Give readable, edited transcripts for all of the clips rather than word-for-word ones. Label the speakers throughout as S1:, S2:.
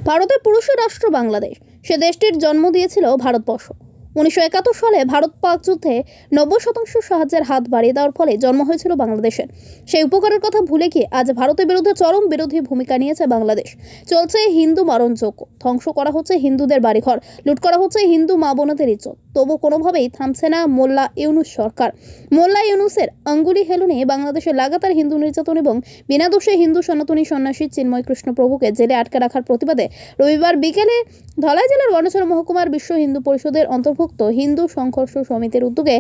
S1: ভারতের পুরুষের রাষ্ট্র বাংলাদেশ, সে দেশটির জন্ম দিয়েছিল ভারতবর্ষ। 1971 সালে ভারত পাক যুদ্ধে 90% সাহায্যের হাত বাড়িয়ে দেওয়ার ফলে জন্ম হয়েছিল বাংলাদেশের। সেই উপকারের কথা ভুলে গিয়ে আজ ভারতের বিরুদ্ধে চরম বিরোধী ভূমিকা নিয়েছে বাংলাদেশ। চলছে হিন্দু মারণযজ্ঞ, ধ্বংস করা হচ্ছে হিন্দুদের বাড়িঘর, লুট করা হচ্ছে হিন্দু মা বোনদের ইজ্জত। তবু কোনোভাবেই থামছে না মোল্লা ইউনুস সরকার। মোল্লা ইউনুসের আঙ্গুলি হেলনে বাংলাদেশে লাগাতার হিন্দু নির্যাতন এবং বিনা দোষে হিন্দু সনাতনী সন্ন্যাসী চিন্ময় কৃষ্ণ প্রভুকে জেলে আটকে রাখার প্রতিবাদে রবিবার বিকেলে ধলাই জেলার গণেশপুর মহকুমার বিশ্ব হিন্দু পরিষদের অন্তর্ভুক্ত হিন্দু সংঘর্ষ সমিতির উদ্যোগে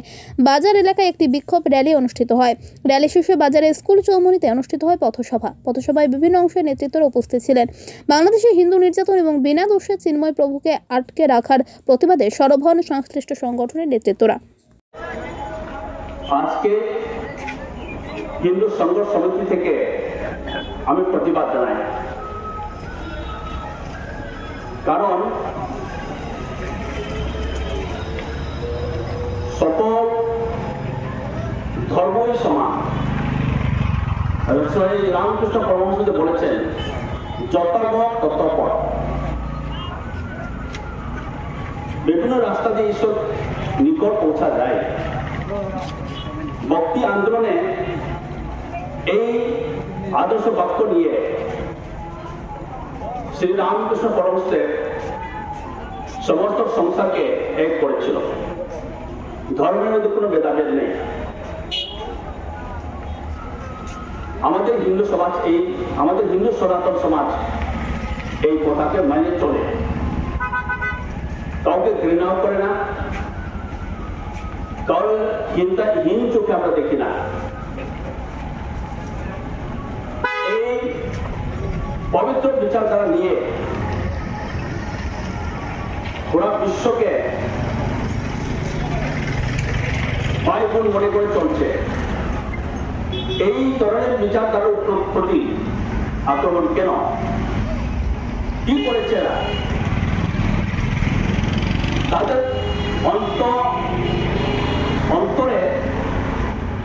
S1: বাজার এলাকায় একটি বিক্ষোভ র্যালি অনুষ্ঠিত হয়। র্যালি শেষে বাজারে স্কুল চৌমুহনীতে অনুষ্ঠিত হয় পথসভা। পথসভায় বিভিন্ন অংশের নেতৃত্বরা উপস্থিত ছিলেন। বাংলাদেশে হিন্দু নির্যাতন এবং বিনা দোষে চিন্ময় প্রভুকে আটকে রাখার প্রতিবাদে সরব হন সংশ্লিষ্ট সংগঠনের নেতৃত্বরা।
S2: আজকে হিন্দু সংঘর্ষ সমিতি থেকে আমি প্রতিবাদ জানাই, কারণ সকল ধর্মই সমান। রামকৃষ্ণ পরমহংস বলেছেন, যতর্ব ততপর। বিভিন্ন রাস্তা দিয়ে ঈশ্বর নিকট পৌঁছা যায়। ভক্তি আন্দোলনে এই আদর্শ বাক্য নিয়ে শ্রী রামকৃষ্ণ পরমহংসের সমস্ত সংসারকে এক করেছিল। ধর্মের মধ্যে কোনো ভেদাভেদ নেই। আমাদের হিন্দু সমাজ, আমাদের হিন্দু সনাতন সমাজ এই কথাকে মেনে চলে, কাউকে ঘৃণাও করে না, কারোর হীন চোখে আমরা দেখি না। এই পবিত্র বিচারধারা নিয়ে গোটা বিশ্বকে ভাই বোন মনে করে চলছে। এই ধরনের বিচারধারার প্রতি আক্রমণ কেন? কি করেছে এরা? তাদের অন্তরে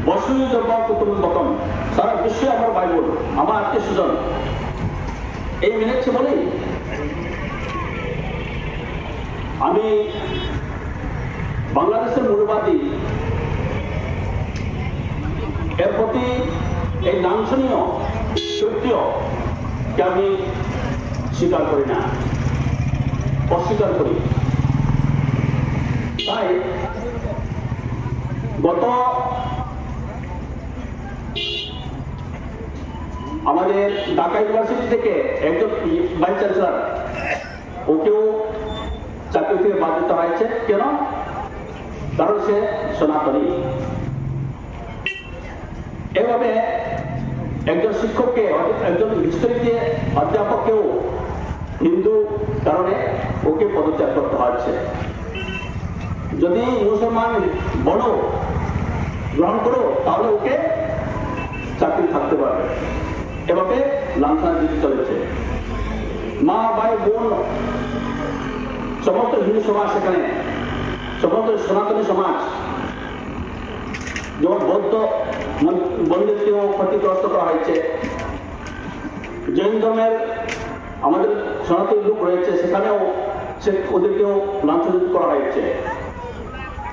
S2: বসুধৈবকুটুম্বকম, সারা বিশ্বে আমার ভাই বোন, আমার আত্মীয় স্বজন, এই মেনেছে বলেই আমি বাংলাদেশের মূলবাদী এর প্রতি এই লাঞ্ছনীয় কৃত্যকে আমি স্বীকার করি না, অস্বীকার করি। তাই গত আমাদের ঢাকা ইউনিভার্সিটি থেকে একজন ভাইস চ্যান্সেলর, ওকেও চাকরি থেকে বাদ দিতে হয়েছে। কেন? কারণ সে সনাতনী। এভাবে একজন শিক্ষককে, একজন হিস্ট্রিতে অধ্যাপককেও হিন্দু কারণে ওকে পদত্যাগ করতে হচ্ছে। যদি মুসলমান বড় গ্রহণ করো তাহলে ওকে চাকরি থাকতে পারবে। এভাবে লাঞ্ছনা দিতে চলেছে। মা ভাই বোন সমস্ত হিন্দু সমাজ, সেখানে সমস্ত সনাতনী সমাজ, যেমন বৌদ্ধ মন্দিরকেও ক্ষতিগ্রস্ত করা হয়েছে, জৈন ধর্মের আমাদের সনাতনী লোক রয়েছে, সেখানেও ওদেরকেও লাঞ্ছনা করা হয়েছে।